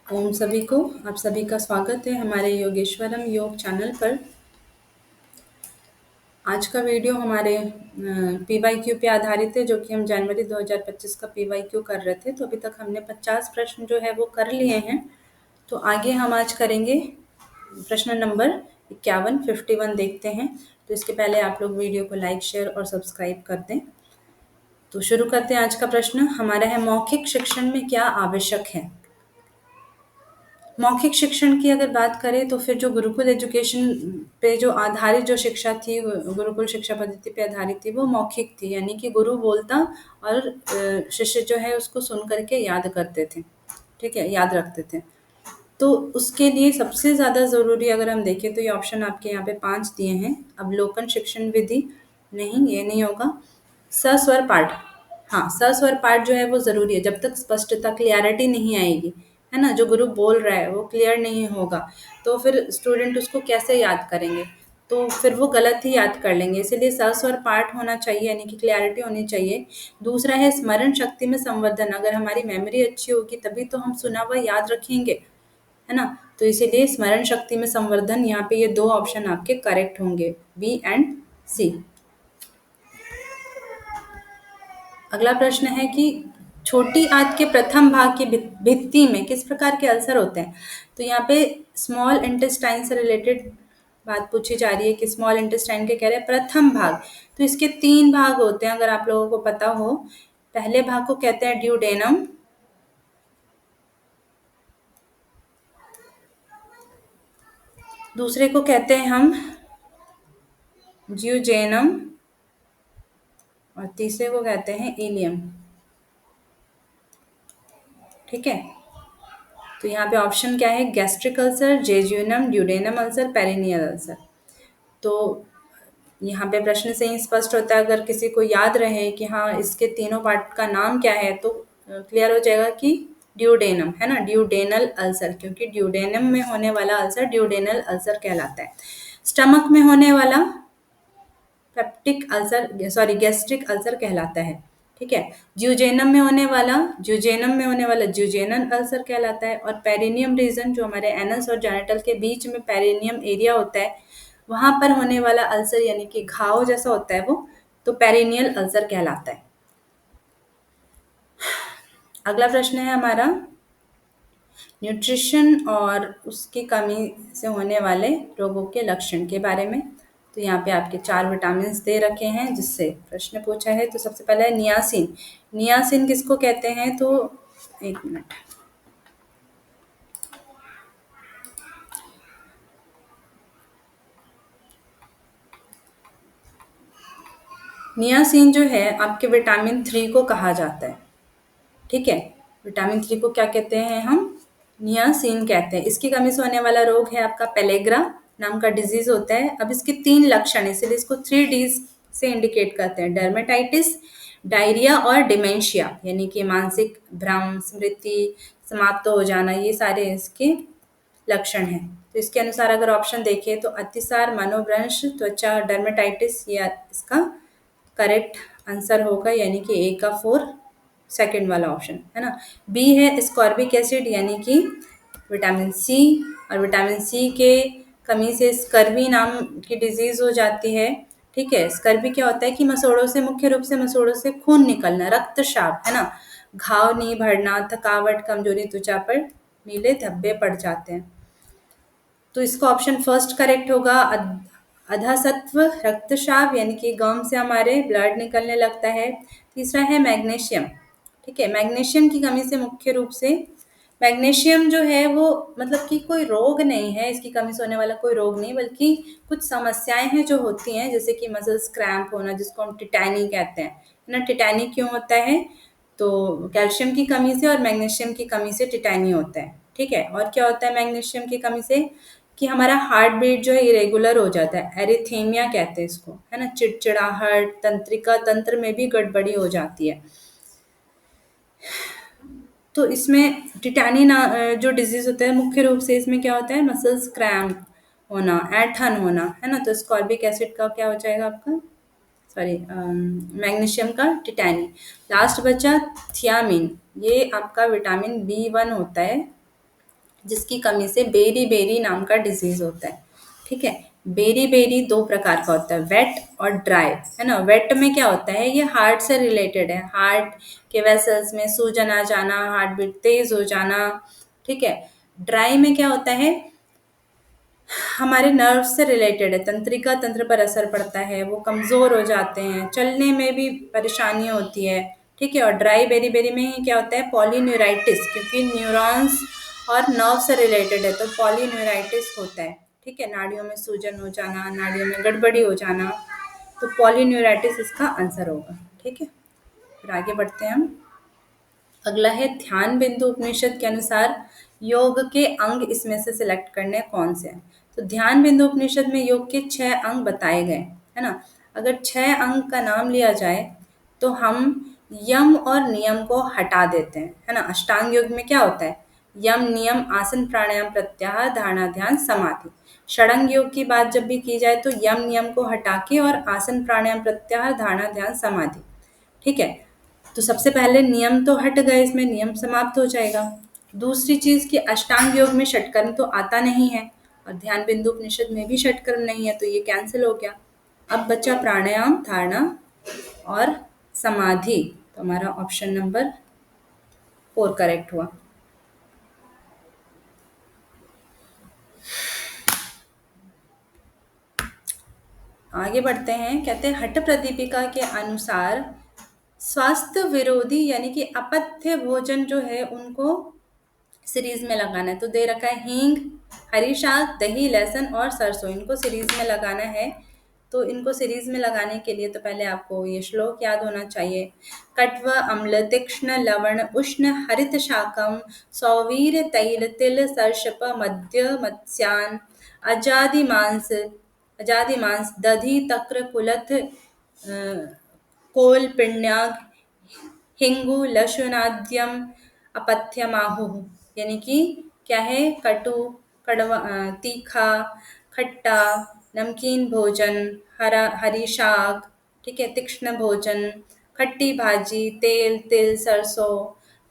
ओम सभी को आप सभी का स्वागत है हमारे योगेश्वरम योग चैनल पर। आज का वीडियो हमारे पीवाईक्यू पे आधारित है, जो कि हम जनवरी 2025 का पीवाईक्यू कर रहे थे। तो अभी तक हमने 50 प्रश्न जो है वो कर लिए हैं। तो आगे हम आज करेंगे प्रश्न नंबर 51 देखते हैं। तो इसके पहले आप लोग वीडियो को लाइक, शेयर और सब्सक्राइब कर दें। तो शुरू करते हैं। आज का प्रश्न हमारा है, मौखिक शिक्षण में क्या आवश्यक है। मौखिक शिक्षण की अगर बात करें तो फिर जो गुरुकुल एजुकेशन पे जो आधारित जो शिक्षा थी, गुरुकुल शिक्षा पद्धति पे आधारित थी, वो मौखिक थी। यानी कि गुरु बोलता और शिष्य जो है उसको सुन करके याद करते थे, ठीक है, याद रखते थे। तो उसके लिए सबसे ज़्यादा ज़रूरी अगर हम देखें तो ये ऑप्शन आपके यहाँ पे 5 दिए हैं। अवलोकन शिक्षण विधि, नहीं, ये नहीं होगा। सस्वर पाठ, हाँ, सस्वर पाठ जो है वो ज़रूरी है। जब तक स्पष्टता, क्लियरिटी नहीं आएगी, है ना, जो गुरु बोल रहा है वो क्लियर नहीं होगा, तो फिर स्टूडेंट उसको कैसे याद करेंगे, तो फिर वो गलत ही याद कर लेंगे। इसीलिए सस्वर पाठ होना चाहिए, यानी कि क्लियरिटी होनी चाहिए। दूसरा है स्मरण शक्ति में संवर्धन। अगर हमारी मेमोरी अच्छी होगी तभी तो हम सुना हुआ याद रखेंगे, है ना। तो इसीलिए स्मरण शक्ति में संवर्धन, यहाँ पे ये 2 ऑप्शन आपके करेक्ट होंगे, बी एंड सी। अगला प्रश्न है कि छोटी आंत के प्रथम भाग की भित्ति में किस प्रकार के अल्सर होते हैं। तो यहाँ पे स्मॉल इंटेस्टाइन से रिलेटेड बात पूछी जा रही है कि स्मॉल इंटेस्टाइन के कह रहे हैं प्रथम भाग। तो इसके 3 भाग होते हैं, अगर आप लोगों को पता हो। पहले भाग को कहते हैं ड्यूडेनम, दूसरे को कहते हैं हम ज्यूजेनम, और तीसरे को कहते हैं इलियम, ठीक है। तो यहाँ पे ऑप्शन क्या है, gastric ulcer, jejunum, duodenum ulcer, perineal ulcer. तो यहाँ पे प्रश्न से ही स्पष्ट होता है, अगर किसी को याद रहे कि हाँ इसके तीनों पार्ट का नाम क्या है, तो क्लियर हो जाएगा कि ड्यूडेनम, है ना, ड्यूडेनल अल्सर, क्योंकि ड्यूडेनम में होने वाला अल्सर ड्यूडेनल अल्सर कहलाता है। स्टमक में होने वाला peptic ulcer, sorry, gastric ulcer कहलाता है, ठीक है। ज्यूजेनम में होने वाला ज्यूजेनल अल्सर कहलाता है। और पेरिनियम रीजन, जो हमारे एनस और जेनिटल के बीच में पेरिनियम एरिया होता है, वहां पर होने वाला अल्सर, यानी कि घाव जैसा होता है वो, तो पेरिनियल अल्सर कहलाता है। अगला प्रश्न है हमारा, न्यूट्रिशन और उसकी कमी से होने वाले रोगों के लक्षण के बारे में। तो यहाँ पे आपके 4 विटामिन दे रखे हैं जिससे प्रश्न पूछा है। तो सबसे पहला है नियासिन। नियासिन किसको कहते हैं, तो एक मिनट, नियासिन जो है आपके विटामिन 3 को कहा जाता है, ठीक है। विटामिन 3 को क्या कहते हैं हम, नियासिन कहते हैं। इसकी कमी से होने वाला रोग है आपका पेलेग्रा नाम का डिजीज होता है। अब इसके 3 लक्षण है, इसलिए इसको 3 डीज से इंडिकेट करते हैं, डर्मेटाइटिस, डायरिया और डिमेंशिया, यानी कि मानसिक भ्रम, स्मृति समाप्त हो जाना, ये सारे इसके लक्षण हैं। तो इसके अनुसार अगर ऑप्शन देखें तो अतिसार, मनोभ्रंश, त्वचा, डर्मेटाइटिस, ये इसका करेक्ट आंसर होगा, यानी कि ए का 4, सेकंड वाला ऑप्शन, है ना। बी है स्कॉर्बिक एसिड, यानी कि विटामिन सी। और विटामिन सी के कमी से स्कर्वी नाम की डिजीज हो जाती है, ठीक है। स्कर्वी क्या होता है कि मसूड़ों से, मुख्य रूप से मसूड़ों से खून निकलना, रक्तस्राव, है ना, घाव नहीं भरना, थकावट, कमजोरी, त्वचा पर नीले धब्बे पड़ जाते हैं। तो इसका ऑप्शन फर्स्ट करेक्ट होगा, अधासत्व रक्तस्राव, यानी कि गम से हमारे ब्लड निकलने लगता है। तीसरा है मैग्नीशियम, ठीक है। मैग्नीशियम की कमी से मुख्य रूप से, मैग्नीशियम जो है वो मतलब कि कोई रोग नहीं है, इसकी कमी से होने वाला कोई रोग नहीं, बल्कि कुछ समस्याएं हैं जो होती हैं, जैसे कि मसल्स क्रैम्प होना, जिसको हम टिटैनी कहते हैं, है ना। टिटैनी क्यों होता है, तो कैल्शियम की कमी से और मैग्नीशियम की कमी से टिटैनी होता है, ठीक है। और क्या होता है मैग्नीशियम की कमी से, कि हमारा हार्ट बीट जो है इरेगुलर हो जाता है, एरिथेमिया कहते हैं इसको, है ना। चिड़चिड़ाहट, तंत्रिका तंत्र में भी गड़बड़ी हो जाती है। तो इसमें टिटैनी जो डिजीज होता है, मुख्य रूप से इसमें क्या होता है, मसल्स क्रैम्प होना, ऐंठन होना, है ना। तो स्कॉर्बिक एसिड का क्या हो जाएगा आपका, सॉरी, मैग्नीशियम का टिटैनी। लास्ट बचा थियामिन, ये आपका विटामिन B1 होता है, जिसकी कमी से बेरी बेरी नाम का डिजीज होता है। ठीक है, बेरी बेरी दो प्रकार का होता है, वेट और ड्राई, है ना। वेट में क्या होता है, ये हार्ट से रिलेटेड है, हार्ट के वेसल्स में सूजन आ जाना, हार्ट बीट तेज हो जाना। ठीक है, ड्राई में क्या होता है, हमारे नर्व से रिलेटेड है, तंत्रिका तंत्र पर असर पड़ता है, वो कमजोर हो जाते हैं, चलने में भी परेशानी होती है। ठीक है, और ड्राई बेरी बेरी में ही क्या होता है, पॉलीन्यूराइटिस, क्योंकि न्यूरॉन्स और नर्व से रिलेटेड है तो पॉलीन्यूराइटिस होता है। ठीक है, नाड़ियों में सूजन हो जाना, नाड़ियों में गड़बड़ी हो जाना, तो पॉलीन्यूराइटिस इसका आंसर होगा। ठीक है, फिर आगे बढ़ते हैं हम। अगला है ध्यान बिंदु उपनिषद के अनुसार योग के अंग इसमें से सिलेक्ट करने कौन से हैं। तो ध्यान बिंदु उपनिषद में योग के 6 अंग बताए गए, है ना। अगर 6 अंग का नाम लिया जाए तो हम यम और नियम को हटा देते हैं, है ना। अष्टांग योग में क्या होता है, यम नियम आसन प्राणायाम प्रत्याहार धारणा ध्यान समाधि। षडंग योग की बात जब भी की जाए तो यम नियम को हटा के और आसन प्राणायाम प्रत्याहार धारणा ध्यान समाधि। ठीक है, तो सबसे पहले नियम तो हट गए, इसमें नियम समाप्त हो जाएगा। दूसरी चीज कि अष्टांग योग में षटकर्म तो आता नहीं है, और ध्यान बिंदु उपनिषद में भी षटकर्म नहीं है, तो ये कैंसिल हो गया। अब बचा प्राणायाम धारणा और समाधि, तो हमारा ऑप्शन नंबर 4 करेक्ट हुआ। आगे बढ़ते हैं, कहते हैं हठ प्रदीपिका के अनुसार स्वास्थ्य विरोधी यानी कि अपथ्य भोजन जो है उनको सीरीज में लगाना है। तो दे रखा है हींग, हरी शाक, दही, लहसुन और सरसों, इनको सीरीज में लगाना है। तो इनको सीरीज में लगाने के लिए तो पहले आपको ये श्लोक याद होना चाहिए। कट्व अम्ल तीक्ष्ण लवण उष्ण हरित शाकम सौवीर तैल तिल सर्षप मध्य मत्स्यान अजादि मांस दधि तक्र कुलथ कोल पिण्याग हिंगु लशुनाद्यम अपथ्यमाहुः, यानी कि क्या है, कटु, कड़वा, तीखा, खट्टा, नमकीन भोजन, हरी शाक, ठीक है, तीक्ष्ण भोजन, खट्टी भाजी, तेल तिल सरसों,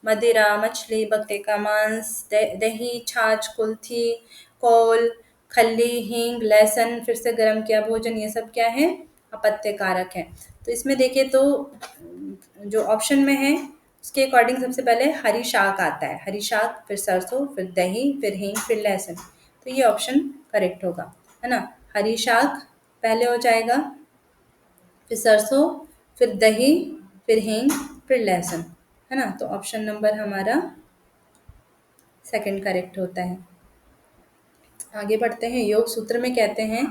मदिरा, मछली, बकरे का मांस, दही, छाछ, कुल्थी, कोल, खल्ली, हींग, लहसुन, फिर से गर्म किया भोजन, ये सब क्या है, अपत्य कारक है। तो इसमें देखिए तो जो ऑप्शन में है उसके अकॉर्डिंग सबसे पहले हरी शाक आता है, हरी शाक, फिर सरसों, फिर दही, फिर हींग, फिर लहसुन, तो ये ऑप्शन करेक्ट होगा, है ना। हरी शाक पहले हो जाएगा, फिर सरसों, फिर दही, फिर हींग, फिर लहसुन, है ना। तो ऑप्शन नंबर हमारा सेकंड करेक्ट होता है। आगे बढ़ते हैं, योग सूत्र में कहते हैं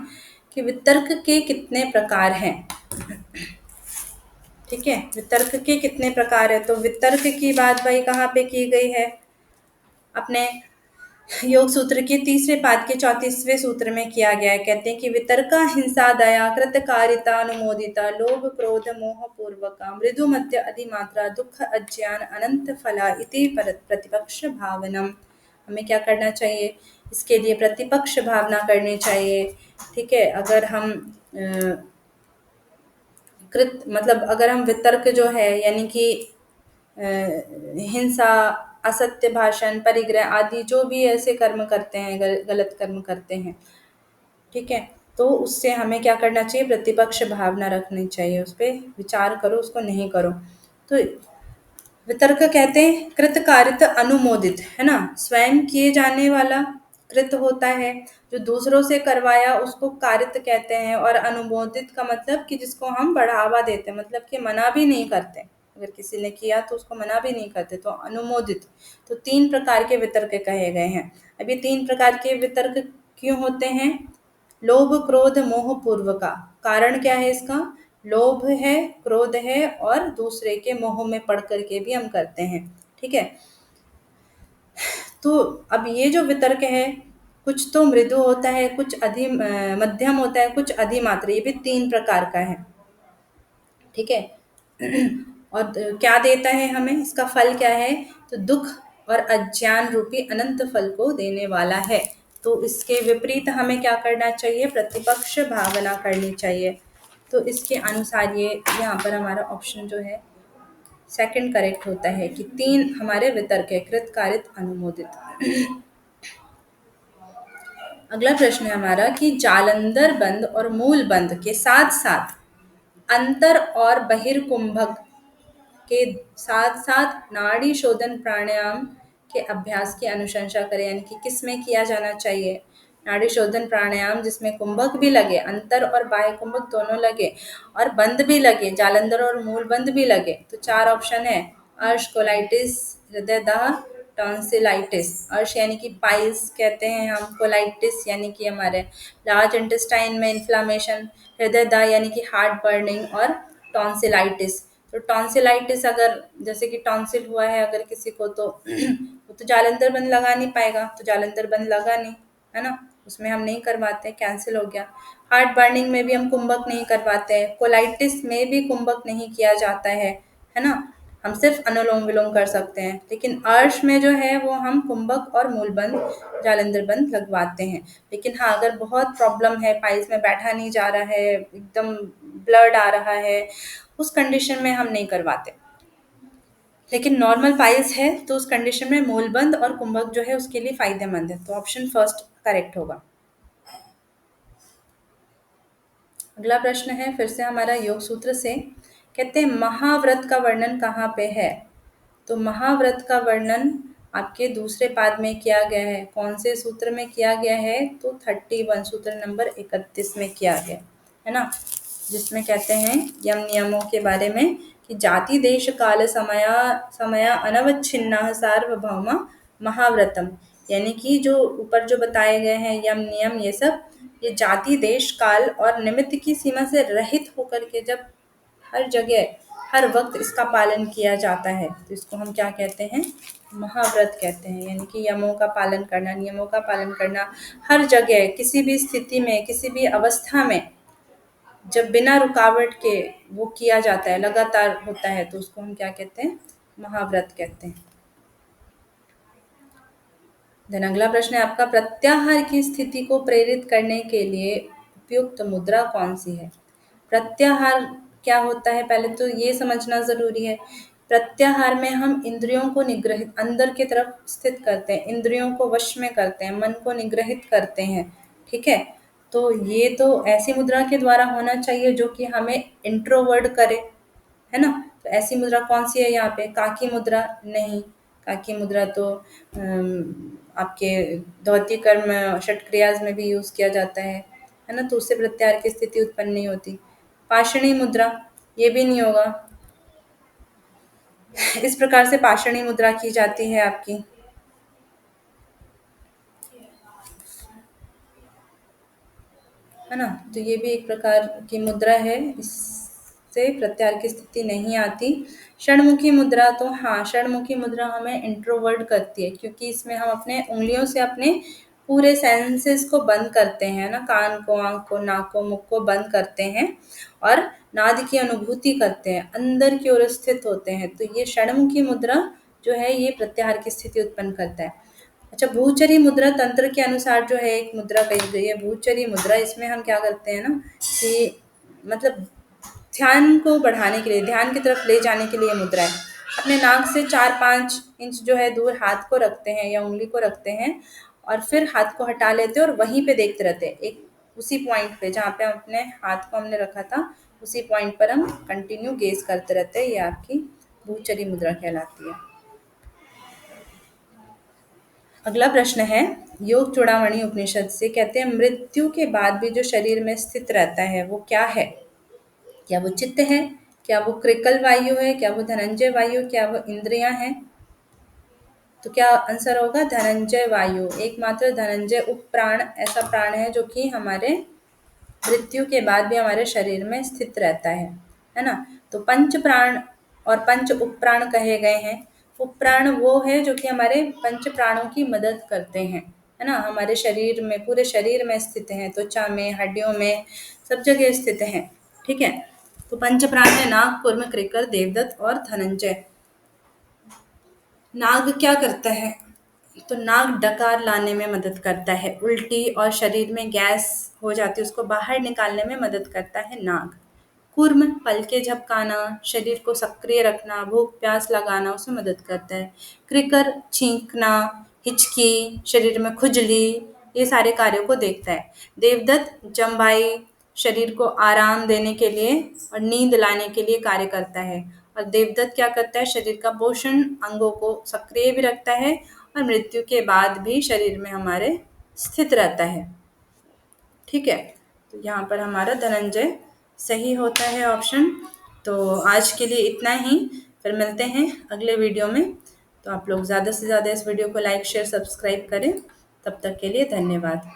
कि वितर्क के कितने प्रकार हैं। ठीक है, वितर्क के कितने प्रकार है, तो वितर्क की बात भाई कहाँ पे की गई है, अपने योग सूत्र के तीसरे पाद के 34वें सूत्र में किया गया है। कहते हैं कि वितर्का हिंसा दया कृतकारिता अनुमोदिता लोभ क्रोध मोह पूर्वका मृदु मध्य अधिमात्रा दुख अज्ञान अनंत फला इति प्रतिपक्ष भावनम। हमें क्या करना चाहिए, इसके लिए प्रतिपक्ष भावना करनी चाहिए। ठीक है, अगर हम मतलब अगर हम वितर्क जो है यानी कि हिंसा, असत्य भाषण, परिग्रह आदि जो भी ऐसे कर्म करते हैं, गलत कर्म करते हैं, ठीक है, तो उससे हमें क्या करना चाहिए, प्रतिपक्ष भावना रखनी चाहिए, उस पर विचार करो, उसको नहीं करो। तो वितर्क कहते हैं कृतकारित अनुमोदित, है ना, स्वयं किए जाने वाला कृत होता है, जो दूसरों से करवाया उसको कारित कहते हैं, और अनुमोदित का मतलब कि जिसको हम बढ़ावा देते हैं, मतलब कि मना भी नहीं करते, अगर किसी ने किया तो उसको मना भी नहीं करते, तो अनुमोदित। तो 3 प्रकार के वितर्क कहे गए हैं। अब ये 3 प्रकार के वितर्क क्यों होते हैं, लोभ क्रोध मोह पूर्व का कारण क्या है, इसका लोभ है, क्रोध है, और दूसरे के मोह में पड़ करके भी हम करते हैं। ठीक है, तो अब ये जो वितर्क है कुछ तो मृदु होता है, कुछ मध्यम होता है, कुछ अधिमात्र, ये भी 3 प्रकार का है। ठीक है, और क्या देता है हमें, इसका फल क्या है, तो दुख और अज्ञान रूपी अनंत फल को देने वाला है। तो इसके विपरीत हमें क्या करना चाहिए, प्रतिपक्ष भावना करनी चाहिए। तो इसके अनुसार ये यहाँ पर हमारा ऑप्शन जो है सेकंड करेक्ट होता है कि 3 हमारे वितर्क है, कृत कारित अनुमोदित। अगला प्रश्न है हमारा कि जालंधर बंद और मूल बंद के साथ साथ अंतर और बहिर्कुंभक के साथ साथ नाड़ी शोधन प्राणायाम के अभ्यास की अनुशंसा करें, यानी कि किस में किया जाना चाहिए। नाड़ी शोधन प्राणायाम जिसमें कुंभक भी लगे, अंतर और बाह्य कुंभक दोनों लगे और बंद भी लगे, जालंधर और मूल बंद भी लगे, तो 4 ऑप्शन है। अर्श, कोलाइटिस, हृदय दाह, टॉन्सिलाइटिस। अर्श यानी कि पाइल्स कहते हैं हम, कोलाइटिस यानी कि हमारे लार्ज इंटेस्टाइन में इन्फ्लामेशन, हृदय दाह यानी कि हार्ट बर्निंग, और टॉन्सिलाइटिस। तो टॉन्सिलाइटिस अगर जैसे कि टॉन्सिल हुआ है अगर किसी को, तो वो तो जालंधर बंद लगा नहीं पाएगा, तो जालंधर बंद लगा नहीं, है ना, उसमें हम नहीं करवाते, कैंसिल हो गया। हार्ट बर्निंग में भी हम कुंभक नहीं करवाते हैं, कोलाइटिस में भी कुंभक नहीं किया जाता है ना, हम सिर्फ अनुलोम विलोम कर सकते हैं। लेकिन अर्श में जो है वो हम कुंभक और मूलबंद, जालंधर बंद लगवाते हैं। लेकिन हाँ, अगर बहुत प्रॉब्लम है, पाइल्स में बैठा नहीं जा रहा है, एकदम ब्लड आ रहा है, उस कंडीशन में हम नहीं करवाते। लेकिन नॉर्मल पाइल्स है तो उस कंडीशन में मूलबंद और कुंभक जो है उसके लिए फायदेमंद है, तो ऑप्शन फर्स्ट करेक्ट होगा। अगला प्रश्न है फिर से हमारा योग सूत्र से, कहते हैं महाव्रत का वर्णन कहाँ पे है। तो महाव्रत का वर्णन आपके दूसरे पाद में किया गया है। कौन से सूत्र में किया गया है, तो 31 सूत्र नंबर 31 में किया गया है ना, जिसमें कहते हैं यम नियमों के बारे में कि जाति देश काल समया समया अनवच्छिन्ना सार्वभौम महाव्रतम, यानी कि जो ऊपर जो बताए गए हैं यम नियम, ये सब ये जाति देश काल और निमित्त की सीमा से रहित होकर के जब हर जगह हर वक्त इसका पालन किया जाता है, तो इसको हम क्या कहते हैं, महाव्रत कहते हैं। यानी कि यमों का पालन करना, नियमों का पालन करना, हर जगह किसी भी स्थिति में किसी भी अवस्था में जब बिना रुकावट के वो किया जाता है, लगातार होता है, तो उसको हम क्या कहते हैं, महाव्रत कहते हैं। देन अगला प्रश्न है आपका, प्रत्याहार की स्थिति को प्रेरित करने के लिए उपयुक्त मुद्रा कौन सी है। प्रत्याहार क्या होता है, पहले तो ये समझना जरूरी है। प्रत्याहार में हम इंद्रियों को निग्रहित अंदर की तरफ स्थित करते हैं, इंद्रियों को वश में करते हैं, मन को निग्रहित करते हैं, ठीक है। तो ये तो ऐसी मुद्रा के द्वारा होना चाहिए जो कि हमें इंट्रोवर्ड करे, है ना। तो ऐसी मुद्रा कौन सी है यहाँ पे, काकी मुद्रा नहीं, काकी मुद्रा तो आपके धौती कर्म षट क्रियाज में भी यूज किया जाता है ना, तो उससे प्रत्याहार की स्थिति उत्पन्न नहीं होती। पाषणी मुद्रा, ये भी नहीं होगा। इस प्रकार से पाषणी मुद्रा की जाती है आपकी, है ना, तो ये भी एक प्रकार की मुद्रा है, इससे प्रत्याहार की स्थिति नहीं आती। षणमुखी मुद्रा, तो हाँ, षणमुखी मुद्रा हमें इंट्रोवर्ट करती है, क्योंकि इसमें हम अपने उंगलियों से अपने पूरे सेंसेस को बंद करते हैं ना, कान को, आंख को, नाक को, मुख को बंद करते हैं और नाद की अनुभूति करते हैं, अंदर की ओर स्थित होते हैं। तो ये षणमुखी मुद्रा जो है ये प्रत्याहार की स्थिति उत्पन्न करता है। अच्छा, भूचरी मुद्रा तंत्र के अनुसार जो है एक मुद्रा कही गई है, भूचरी मुद्रा। इसमें हम क्या करते हैं ना कि मतलब ध्यान को बढ़ाने के लिए, ध्यान की तरफ ले जाने के लिए मुद्रा है। अपने नाक से 4-5 इंच जो है दूर हाथ को रखते हैं या उंगली को रखते हैं और फिर हाथ को हटा लेते हैं और वहीं पे देखते रहते हैं, एक उसी पॉइंट पे जहाँ पे हम अपने हाथ को हमने रखा था उसी पॉइंट पर हम कंटिन्यू गेज करते रहते हैं। ये आपकी भूचरी मुद्रा कहलाती है। अगला प्रश्न है योग चूड़ामणि उपनिषद से, कहते हैं मृत्यु के बाद भी जो शरीर में स्थित रहता है वो क्या है। क्या वो चित्त है, क्या वो क्रिकल वायु है, क्या वो धनंजय वायु, क्या वो इंद्रियां हैं। तो क्या आंसर होगा, धनंजय वायु। एकमात्र धनंजय उपप्राण ऐसा प्राण है जो कि हमारे मृत्यु के बाद भी हमारे शरीर में स्थित रहता है ना। तो पंच प्राण और पंच उपप्राण कहे गए हैं। उपप्राण वो है जो कि हमारे पंच प्राणों की मदद करते हैं, है ना, हमारे शरीर में, पूरे शरीर में स्थित हैं, त्वचा में, हड्डियों में, सब जगह स्थित हैं, ठीक है। तो पंच प्राण है नाग, कूर्म, कृकर, देवदत्त और धनंजय। नाग क्या करता है, तो नाग डकार लाने में मदद करता है, उल्टी और शरीर में गैस हो जाती है उसको बाहर निकालने में मदद करता है नाग। कूर्म पलके झपकाना, शरीर को सक्रिय रखना, भूख प्यास लगाना, उसमें मदद करता है। क्रिकर छींकना, हिचकी, शरीर में खुजली, ये सारे कार्यों को देखता है। देवदत्त जमभाई शरीर को आराम देने के लिए और नींद लाने के लिए कार्य करता है। और देवदत्त क्या करता है, शरीर का पोषण, अंगों को सक्रिय भी रखता है और मृत्यु के बाद भी शरीर में हमारे स्थित रहता है। ठीक है, तो यहाँ पर हमारा धनंजय सही होता है ऑप्शन। तो आज के लिए इतना ही, फिर मिलते हैं अगले वीडियो में। तो आप लोग ज़्यादा से ज़्यादा इस वीडियो को लाइक शेयर सब्सक्राइब करें। तब तक के लिए धन्यवाद।